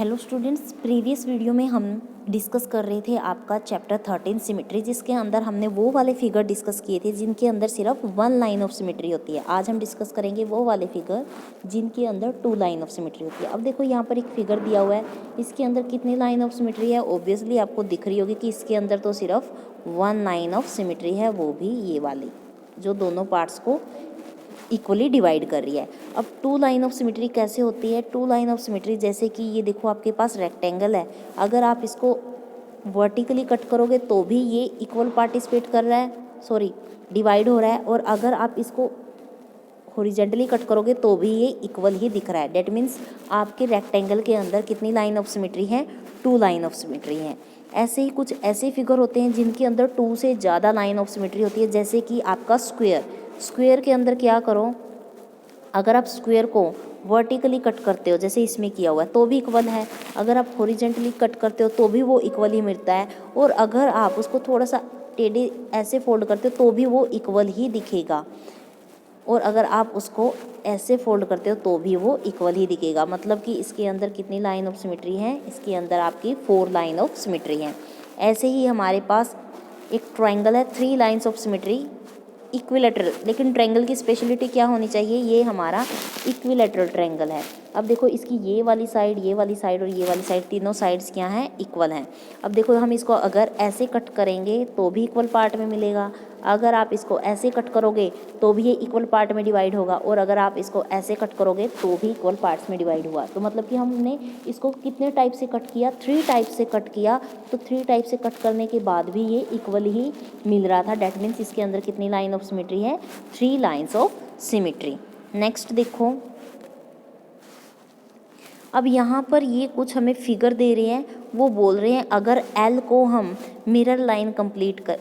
Hello students, previous video में हम discuss कर रहे थे आपका चैप्टर 13 सिमेट्री, जिसके अंदर हमने वो वाले फिगर डिस्कस किए थे जिनके अंदर सिर्फ 1 लाइन ऑफ सिमेट्री होती है। आज हम डिस्कस करेंगे वो वाले फिगर जिनके अंदर 2 लाइन ऑफ सिमेट्री होती है। अब देखो यहाँ पर एक फिगर दिया हुआ है, इसके अंदर कितनी लाइन ऑफ सिमेट्री है। ऑब्वियसली आपको दिख रही होगी कि इसके अंदर तो सिर्फ 1 लाइन ऑफ सिमेट्री है, वो भी ये वाली जो दोनों पार्ट्स को इक्वली डिवाइड कर रही है। अब 2 लाइन ऑफ सिमेट्री कैसे होती है? 2 लाइन ऑफ सिमेट्री जैसे कि ये देखो आपके पास रेक्टेंगल है, अगर आप इसको वर्टिकली कट करोगे तो भी ये इक्वल पार्टिसिपेट कर रहा है, डिवाइड हो रहा है, और अगर आप इसको हॉरिजेंटली कट करोगे तो भी ये इक्वल ही दिख रहा है। डेट मीन्स आपके रेक्टेंगल के अंदर कितनी लाइन ऑफ सिमेट्री है? 2 लाइन ऑफ सिमेट्री है। ऐसे ही कुछ ऐसे फिगर होते हैं जिनके अंदर 2 से ज़्यादा लाइन ऑफ सिमेट्री होती है, जैसे कि आपका स्क्वायर के अंदर क्या करो, अगर आप स्क्वायर को वर्टिकली कट करते हो जैसे इसमें किया हुआ है तो भी इक्वल है, अगर आप हॉरिजेंटली कट करते हो तो भी वो इक्वल ही मिलता है, और अगर आप उसको थोड़ा सा टेढ़े ऐसे फोल्ड करते हो तो भी वो इक्वल ही दिखेगा, और अगर आप उसको ऐसे फोल्ड करते हो तो भी वो इक्वल ही दिखेगा। मतलब कि इसके अंदर कितनी लाइन ऑफ सिमेट्री है? इसके अंदर आपकी 4 लाइन ऑफ सिमेट्री है। ऐसे ही हमारे पास एक ट्रायंगल है, 3 लाइन्स ऑफ सिमेट्री इक्विलेटरल, लेकिन ट्रायंगल की स्पेशलिटी क्या होनी चाहिए? ये हमारा इक्विलेटरल ट्रायंगल है। अब देखो इसकी ये वाली साइड और ये वाली साइड, तीनों साइड्स क्या हैं? इक्वल हैं। अब देखो हम इसको अगर ऐसे कट करेंगे तो भी इक्वल पार्ट में मिलेगा, अगर आप इसको ऐसे कट करोगे तो भी ये इक्वल पार्ट में डिवाइड होगा, और अगर आप इसको ऐसे कट करोगे तो भी इक्वल पार्ट्स में डिवाइड हुआ। तो मतलब कि हमने इसको कितने टाइप से कट किया? 3 टाइप से कट किया। तो 3 टाइप से कट करने के बाद भी ये इक्वल ही मिल रहा था। डेट मीन्स इसके अंदर कितनी लाइन ऑफ सिमेट्री है? 3 लाइन्स ऑफ सिमेट्री। नेक्स्ट देखो, अब यहाँ पर ये कुछ हमें फिगर दे रहे हैं, वो बोल रहे हैं अगर एल को हम मिरर लाइन कंप्लीट कर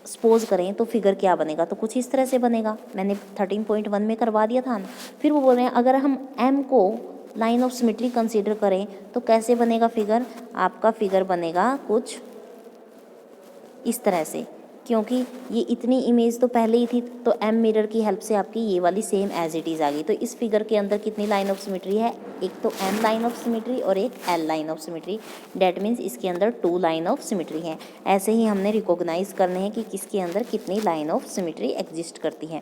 सपोज करें तो फिगर क्या बनेगा? तो कुछ इस तरह से बनेगा, मैंने 13.1 में करवा दिया था ना। फिर वो बोल रहे हैं अगर हम एम को लाइन ऑफ सिमेट्री कंसीडर करें तो कैसे बनेगा फिगर? आपका फिगर बनेगा कुछ इस तरह से, क्योंकि ये इतनी इमेज तो पहले ही थी, तो एम मिरर की हेल्प से आपकी ये वाली सेम एज इट इज़ आ गई। तो इस फिगर के अंदर कितनी लाइन ऑफ सिमेट्री है? एक तो एम लाइन ऑफ सिमेट्री और एक L line of symmetry. That means इसके अंदर 2 लाइन ऑफ सिमेट्री है। ऐसे ही हमने रिकॉग्नाइज करने हैं कि किसके अंदर कितनी लाइन ऑफ सिमेट्री एग्जिस्ट करती है।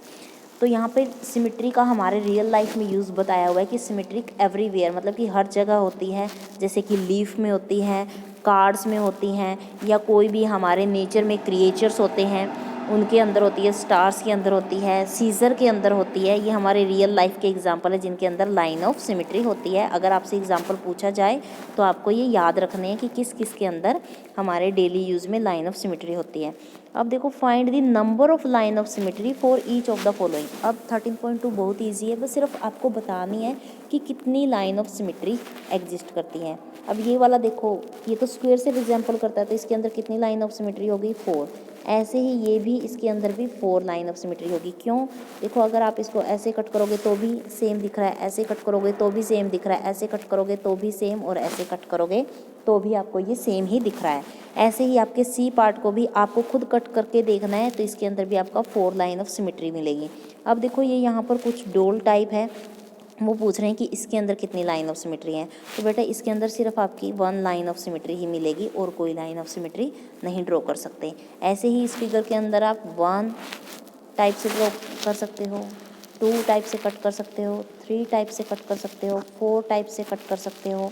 तो यहाँ पे सिमेट्री का हमारे रियल लाइफ में यूज़ बताया हुआ है कि सिमेट्रिक एवरीवेयर, मतलब कि हर जगह होती है, जैसे कि लीफ में होती है, कार्ड्स में होती हैं, या कोई भी हमारे नेचर में क्रिएचर्स होते हैं उनके अंदर होती है, स्टार्स के अंदर होती है, सीज़र के अंदर होती है। ये हमारे रियल लाइफ के एग्जांपल है जिनके अंदर लाइन ऑफ सिमेट्री होती है। अगर आपसे एग्जांपल पूछा जाए तो आपको ये याद रखने हैं कि किस किस के अंदर हमारे डेली यूज़ में लाइन ऑफ सिमेट्री होती है। अब देखो, find the number of line of symmetry for each of the following. अब 13.2 बहुत ईजी है, बस सिर्फ आपको बतानी है कि कितनी लाइन ऑफ सिमेट्री एग्जिस्ट करती हैं। अब ये वाला देखो, ये तो स्क्वायर से रिजेंपल करता है, तो इसके अंदर कितनी लाइन ऑफ सिमेट्री होगी? 4। ऐसे ही ये भी, इसके अंदर भी 4 लाइन ऑफ सिमेट्री होगी। क्यों? देखो अगर आप इसको ऐसे कट करोगे तो भी सेम दिख रहा है, ऐसे कट करोगे तो भी सेम दिख रहा है, ऐसे कट करोगे तो भी सेम, और ऐसे कट करोगे तो भी आपको ये सेम ही दिख रहा है। ऐसे ही आपके सी पार्ट को भी आपको खुद कट करके देखना है, तो इसके अंदर भी आपका 4 लाइन ऑफ सिमेट्री मिलेगी। अब देखो ये यहाँ पर कुछ डोल टाइप है, वो पूछ रहे हैं कि इसके अंदर कितनी लाइन ऑफ सिमेट्री है। तो बेटा इसके अंदर सिर्फ आपकी 1 लाइन ऑफ सिमेट्री ही मिलेगी, और कोई लाइन ऑफ सिमेट्री नहीं ड्रॉ कर सकते। ऐसे ही इस फिगर के अंदर आप 1 टाइप से ड्रॉ कर सकते हो, 2 टाइप से कट कर सकते हो, 3 टाइप से कट कर सकते हो, 4 टाइप से कट कर सकते हो,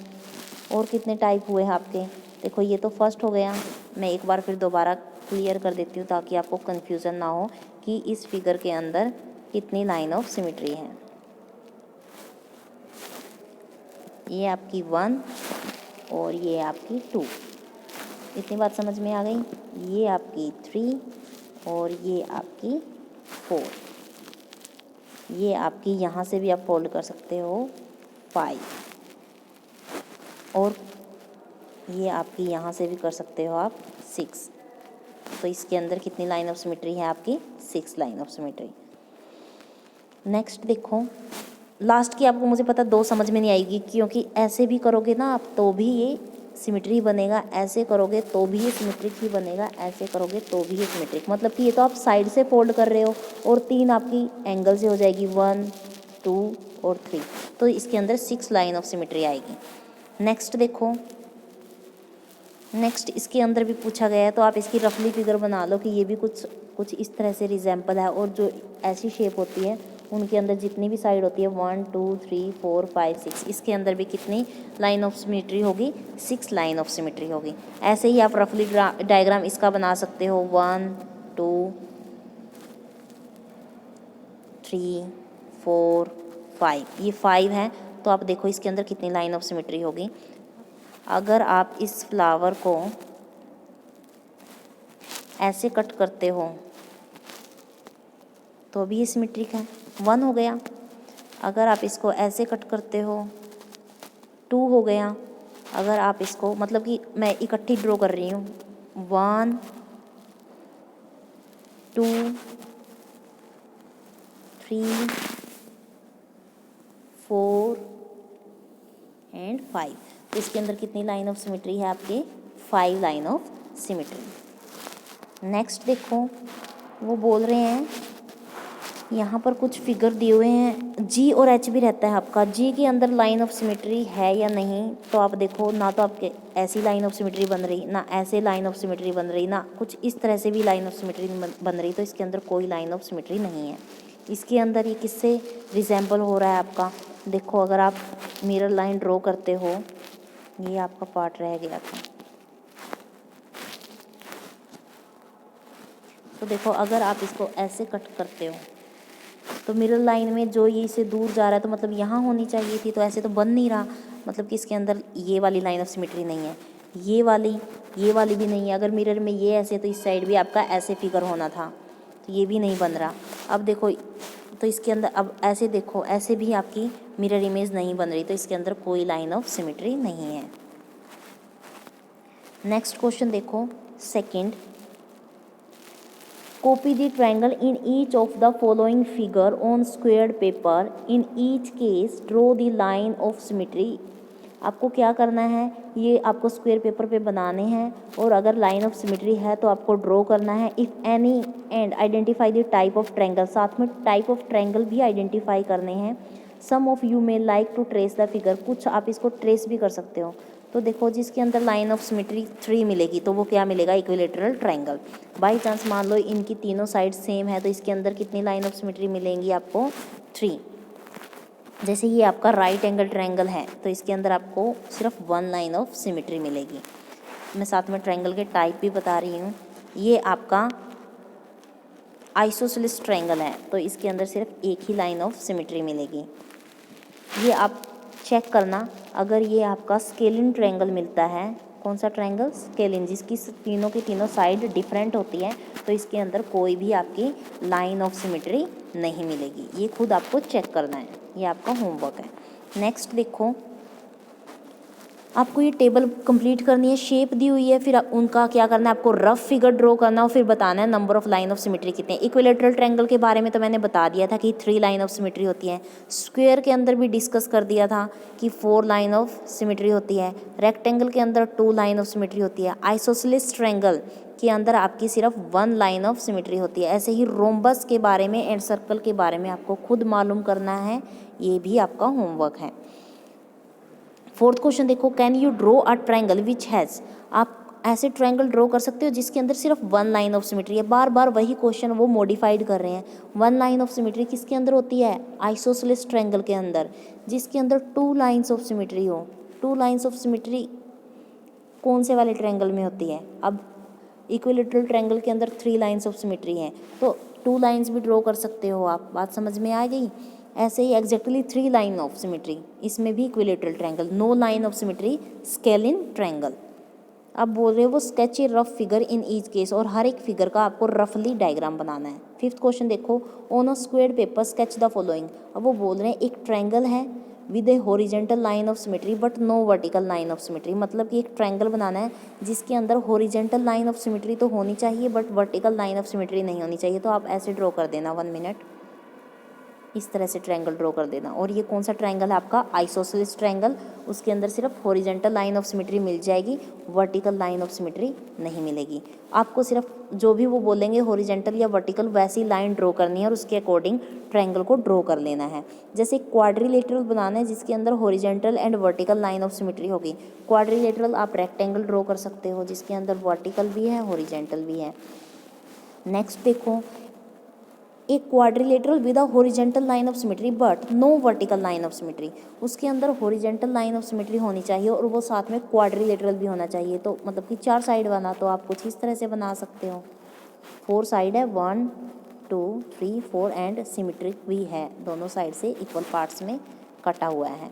और कितने टाइप हुए हैं आपके? देखो ये तो फर्स्ट हो गया, मैं एक बार फिर दोबारा क्लियर कर देती हूँ ताकि आपको कन्फ्यूज़न ना हो कि इस फिगर के अंदर कितनी लाइन ऑफ सिमेट्री है। ये आपकी 1 और ये आपकी 2, इतनी बात समझ में आ गई। ये आपकी 3 और ये आपकी 4, ये आपकी यहाँ से भी आप फोल्ड कर सकते हो 5, और ये आपकी यहाँ से भी कर सकते हो आप 6। तो इसके अंदर कितनी लाइन ऑफ सिमेट्री है? आपकी 6 लाइन ऑफ सिमेट्री। नेक्स्ट देखो, लास्ट की आपको मुझे पता 2 समझ में नहीं आएगी, क्योंकि ऐसे भी करोगे ना आप तो भी ये सिमेट्री बनेगा, ऐसे करोगे तो भी ये सिमेट्रिक ही बनेगा, ऐसे करोगे तो भी ये सिमेट्रिक। मतलब कि ये तो आप साइड से फोल्ड कर रहे हो, और 3 आपकी एंगल से हो जाएगी, 1, 2 और 3, तो इसके अंदर 6 लाइन ऑफ सिमेट्री आएगी। नेक्स्ट देखो, नेक्स्ट इसके अंदर भी पूछा गया है, तो आप इसकी रफली फिगर बना लो कि ये भी कुछ इस तरह से रिजेंपल है। और जो ऐसी शेप होती है उनके अंदर जितनी भी साइड होती है 1 2 3 4 5 6, इसके अंदर भी कितनी लाइन ऑफ सिमेट्री होगी, 6 लाइन ऑफ सिमेट्री होगी। ऐसे ही आप रफली डायग्राम इसका बना सकते हो 1 2 3 4 5, ये 5 है। तो आप देखो इसके अंदर कितनी लाइन ऑफ सिमेट्री होगी। अगर आप इस फ्लावर को ऐसे कट करते हो तो भी ये सिमेट्रिक है, 1 हो गया। अगर आप इसको ऐसे कट करते हो 2 हो गया। अगर आप इसको, मतलब कि मैं इकट्ठी ड्रॉ कर रही हूँ, 1 2 3 4 एंड 5, तो इसके अंदर कितनी लाइन ऑफ सिमेट्री है आपके, 5 लाइन ऑफ सिमेट्री। नेक्स्ट देखो, वो बोल रहे हैं यहाँ पर कुछ फिगर दिए हुए हैं, जी और एच भी रहता है आपका, जी के अंदर लाइन ऑफ सिमेट्री है या नहीं। तो आप देखो, ना तो आपके ऐसी लाइन ऑफ सिमेट्री बन रही, ना ऐसे लाइन ऑफ सिमेट्री बन रही, ना कुछ इस तरह से भी लाइन ऑफ सिमेट्री बन रही, तो इसके अंदर कोई लाइन ऑफ सिमेट्री नहीं है। इसके अंदर ये किससे रिजेंबल हो रहा है आपका, देखो अगर आप मिरर लाइन ड्रॉ करते हो, ये आपका पार्ट रह गया था, तो देखो अगर आप इसको ऐसे कट करते हो तो मिरर लाइन में जो ये इससे दूर जा रहा है, तो मतलब यहाँ होनी चाहिए थी, तो ऐसे तो बन नहीं रहा, मतलब कि इसके अंदर ये वाली लाइन ऑफ सिमेट्री नहीं है, ये वाली भी नहीं है। अगर मिरर में ये ऐसे, तो इस साइड भी आपका ऐसे फिगर होना था, तो ये भी नहीं बन रहा। अब देखो, तो इसके अंदर अब ऐसे देखो, ऐसे भी आपकी मिरर इमेज नहीं बन रही, तो इसके अंदर कोई लाइन ऑफ सिमेट्री नहीं है। नेक्स्ट क्वेश्चन देखो, second, copy the triangle in each of the following figure on squared paper. In each case draw the line of symmetry. आपको क्या करना है, ये आपको स्क्वायर पेपर पे बनाने हैं, और अगर लाइन ऑफ सिमेट्री है तो आपको ड्रॉ करना है। If any and identify the type of triangle, साथ में टाइप ऑफ ट्रायंगल भी आइडेंटिफाई करने हैं। Some of you may like to trace the figure, कुछ आप इसको ट्रेस भी कर सकते हो। तो देखो, जिसके अंदर लाइन ऑफ सिमेट्री 3 मिलेगी, तो वो क्या मिलेगा, इक्विलेटरल ट्रायंगल। बाई चांस मान लो इनकी तीनों साइड सेम है, तो इसके अंदर कितनी लाइन ऑफ सिमेट्री मिलेंगी आपको, 3। जैसे ये आपका राइट एंगल ट्रायंगल है, तो इसके अंदर आपको सिर्फ 1 लाइन ऑफ सिमेट्री मिलेगी। मैं साथ में ट्रायंगल के टाइप भी बता रही हूँ। ये आपका आइसोसेलेस ट्रायंगल है, तो इसके अंदर सिर्फ एक ही लाइन ऑफ सिमेट्री मिलेगी। ये आप चेक करना, अगर ये आपका स्केलिन ट्रायंगल मिलता है, कौन सा ट्रायंगल, स्केलिन, जिसकी तीनों की तीनों साइड डिफरेंट होती है, तो इसके अंदर कोई भी आपकी लाइन ऑफ सिमेट्री नहीं मिलेगी। ये खुद आपको चेक करना है, ये आपका होमवर्क है। नेक्स्ट देखो, आपको ये टेबल कंप्लीट करनी है, शेप दी हुई है, फिर उनका क्या करना है, आपको रफ फिगर ड्रॉ करना और फिर बताना है number of line of symmetry कितने हैं। इक्विलेटरल ट्रायंगल के बारे में तो मैंने बता दिया था कि 3 लाइन ऑफ सिमेट्री होती है। स्क्वायर के अंदर भी डिस्कस कर दिया था कि 4 लाइन ऑफ सिमेट्री होती है। रेक्टेंगल के अंदर 2 लाइन ऑफ सिमेट्री होती है। आइसोसेलेस ट्रायंगल के अंदर आपकी सिर्फ 1 लाइन ऑफ सिमेट्री होती है। ऐसे ही रोम्बस के बारे में एंड सर्कल के बारे में आपको खुद मालूम करना है, ये भी आपका होमवर्क है। फोर्थ क्वेश्चन देखो, can you draw a triangle which has, आप ऐसे ट्रायंगल ड्रॉ कर सकते हो जिसके अंदर सिर्फ 1 लाइन ऑफ सिमेट्री है। बार बार वही क्वेश्चन वो मॉडिफाइड कर रहे हैं। 1 लाइन ऑफ सिमेट्री किसके अंदर होती है, आइसोसेलेस ट्रायंगल के अंदर, जिसके अंदर 2 लाइन्स ऑफ सिमेट्री हो। 2 लाइन्स ऑफ सिमेट्री कौन से वाले ट्रायंगल में होती है, अब इक्विलेटरल ट्रायंगल के अंदर 3 लाइन्स ऑफ सिमेट्री हैं, तो 2 लाइन्स भी ड्रॉ कर सकते हो आप। बात समझ में आ गई। ऐसे ही एग्जैक्टली 3 लाइन ऑफ सिमेट्री, इसमें भी equilateral triangle. No line of symmetry scalene triangle. अब बोल रहे हो वो sketch a rough figure in each case, और हर एक फिगर का आपको रफली डायग्राम बनाना है। फिफ्थ क्वेश्चन देखो, on a squared paper sketch the following. अब वो बोल रहे हैं एक ट्रायंगल है with a horizontal line of symmetry but no vertical line of symmetry, मतलब कि एक ट्रायंगल बनाना है जिसके अंदर हॉरिजेंटल लाइन ऑफ सिमेट्री तो होनी चाहिए but vertical line of symmetry नहीं होनी चाहिए। तो आप ऐसे ड्रॉ कर देना, 1 मिनट। इस तरह से ट्रायंगल ड्रॉ कर देना। और ये कौन सा ट्रायंगल है आपका? Isosceles triangle. उसके अंदर सिर्फ हॉरिजेंटल लाइन ऑफ सिमेट्री मिल जाएगी, वर्टिकल लाइन ऑफ सिमेट्री नहीं मिलेगी। आपको सिर्फ जो भी वो बोलेंगे हॉरिजेंटल या वर्टिकल वैसी लाइन ड्रॉ करनी है और उसके अकॉर्डिंग ट्रायंगल को ड्रॉ कर लेना है। जैसे क्वाड्रिलेटरल बनाना है जिसके अंदर horizontal and vertical line of symmetry होगी। क्वाड्रिलेटरल आप रेक्टेंगल ड्रॉ कर सकते हो जिसके अंदर वर्टिकल भी है हॉरिजेंटल भी है। नेक्स्ट देखो, एक quadrilateral with a horizontal line of symmetry but no vertical line of symmetry. उसके अंदर हॉरिजेंटल लाइन ऑफ सिमेट्री होनी चाहिए और वो साथ में क्वाड्रिलेटरल भी होना चाहिए। तो मतलब कि 4 साइड बना, तो आप कुछ इस तरह से बना सकते हो। 4 साइड है, 1 2 3 4 एंड सिमेट्रिक भी है, दोनों साइड से इक्वल पार्ट्स में कटा हुआ है।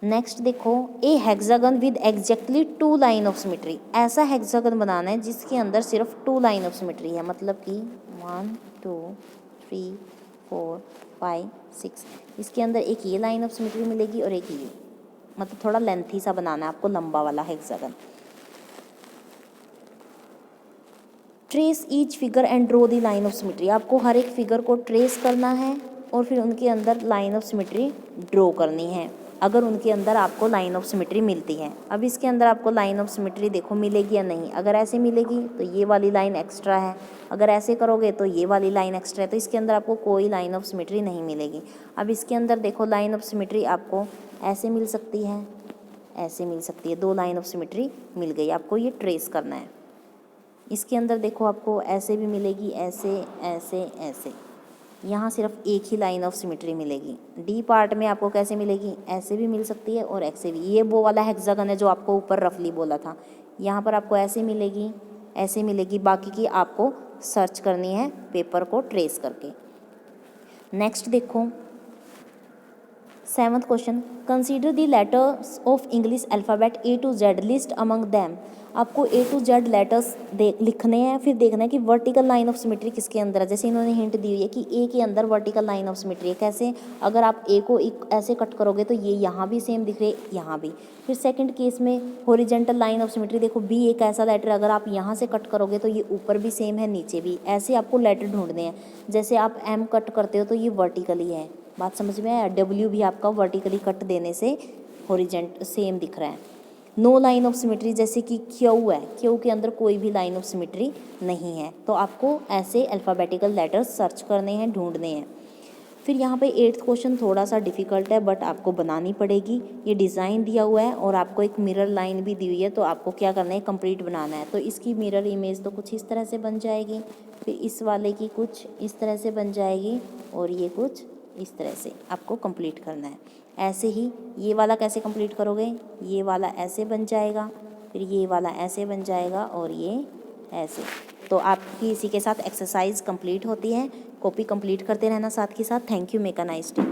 नेक्स्ट देखो, a hexagon with exactly 2 line of symmetry. ऐसा हेक्सागन बनाना है जिसके अंदर सिर्फ 2 लाइन ऑफ सिमेट्री है, मतलब कि 1 2 3 4 5 6। इसके अंदर एक ये लाइन ऑफ सिमेट्री मिलेगी और एक ये, मतलब थोड़ा लेंथी सा बनाना है आपको, लंबा वाला hexagon. Trace each figure and draw the line of symmetry. आपको हर एक फिगर को ट्रेस करना है और फिर उनके अंदर लाइन ऑफ सिमेट्री ड्रॉ करनी है, अगर उनके अंदर आपको लाइन ऑफ सिमेट्री मिलती है। अब इसके अंदर आपको लाइन ऑफ सिमेट्री देखो मिलेगी या नहीं। अगर ऐसे मिलेगी तो ये वाली लाइन एक्स्ट्रा है, अगर ऐसे करोगे तो ये वाली लाइन एक्स्ट्रा है, तो इसके अंदर आपको कोई लाइन ऑफ सिमेट्री नहीं मिलेगी। अब इसके अंदर देखो लाइन ऑफ सिमेट्री आपको ऐसे मिल सकती है, ऐसे मिल सकती है, 2 लाइन ऑफ सिमेट्री मिल गई। आपको ये ट्रेस करना है। इसके अंदर देखो आपको ऐसे भी मिलेगी, ऐसे ऐसे ऐसे, यहाँ सिर्फ एक ही लाइन ऑफ सिमेट्री मिलेगी। डी पार्ट में आपको कैसे मिलेगी? ऐसे भी मिल सकती है और ऐसे भी। ये वो वाला हेक्सागन है जो आपको ऊपर रफली बोला था, यहाँ पर आपको ऐसे मिलेगी, ऐसे मिलेगी। बाकी की आपको सर्च करनी है पेपर को ट्रेस करके। नेक्स्ट देखो 7th question, consider the letters of English alphabet A to Z, list among them. आपको A to Z लेटर्स लिखने हैं, फिर देखना है कि वर्टिकल लाइन ऑफ सिमेट्री किसके अंदर है। जैसे इन्होंने हिंट दी हुई है कि A के अंदर वर्टिकल लाइन ऑफ सिमेट्री है। कैसे? अगर आप A को ऐसे कट करोगे तो ये यहाँ भी सेम दिख रहे, यहाँ भी। फिर सेकंड केस में हॉरिजेंटल लाइन ऑफ सिमेट्री, देखो B एक ऐसा लेटर अगर आप यहाँ से कट करोगे तो ये ऊपर भी सेम है नीचे भी। ऐसे आपको लेटर ढूंढने हैं। जैसे आप M कट करते हो तो ये वर्टिकली है, बात समझ में आया? W भी आपका वर्टिकली कट देने से हॉरिजेंट सेम दिख रहा है। नो लाइन ऑफ सिमेट्री, जैसे कि Q है, Q के अंदर कोई भी लाइन ऑफ सिमेट्री नहीं है। तो आपको ऐसे अल्फ़ाबेटिकल लेटर्स सर्च करने हैं, ढूंढने हैं। फिर यहाँ पे 8th क्वेश्चन थोड़ा सा डिफ़िकल्ट है बट आपको बनानी पड़ेगी। ये डिज़ाइन दिया हुआ है और आपको एक मिरर लाइन भी दी हुई है, तो आपको क्या करना है? कंप्लीट बनाना है। तो इसकी मिरर इमेज तो कुछ इस तरह से बन जाएगी, फिर इस वाले की कुछ इस तरह से बन जाएगी और ये कुछ इस तरह से आपको कंप्लीट करना है। ऐसे ही ये वाला कैसे कंप्लीट करोगे? ये वाला ऐसे बन जाएगा, फिर ये वाला ऐसे बन जाएगा और ये ऐसे। तो आपकी इसी के साथ एक्सरसाइज कंप्लीट होती है। कॉपी कंप्लीट करते रहना साथ के साथ। Thank you, make a nice day.